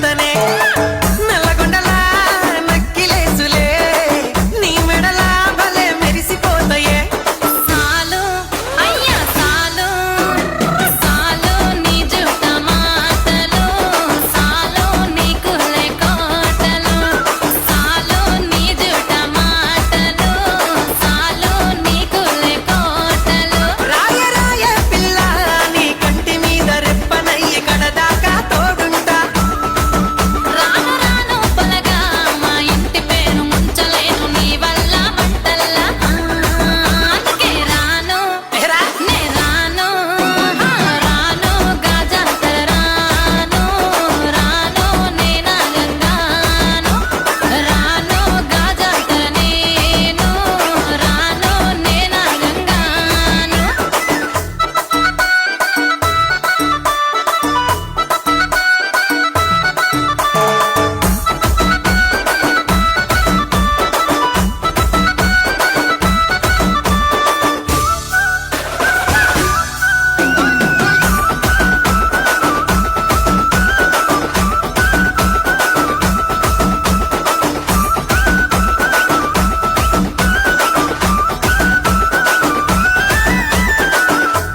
మెరిసిపోతనే నల్లగొండలా నక్కిలేసులే నీ మెడలా భలే మెరిసిపోతాయే సాలు అయ్యా సాలు సాలు నీ జుట్ట మాటలు సాలు నీ కులే కోటలు సాలు నీ జుట్ట మాటలు సాలు నీ కులే కోటలు రాయ రాయ పిల్ల నీ కంటి మీద రెప్పనయ్యి కడదాకా తోడుంటా రాను రాను పొలగా మా ఇంటి పేరు ముంచలేను నీ వల్ల మంటల్లా అందుకే రాను ఏరా నే రాను రాను గాజాతర రాను రాను నే నాగంగాను రాను గాజాతర నేను రాను నే నాగంగాను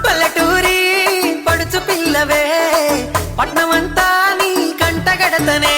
పల్లెటూరి పడుచు పిల్లవే పట్నమంతా నీ కంటగడతనే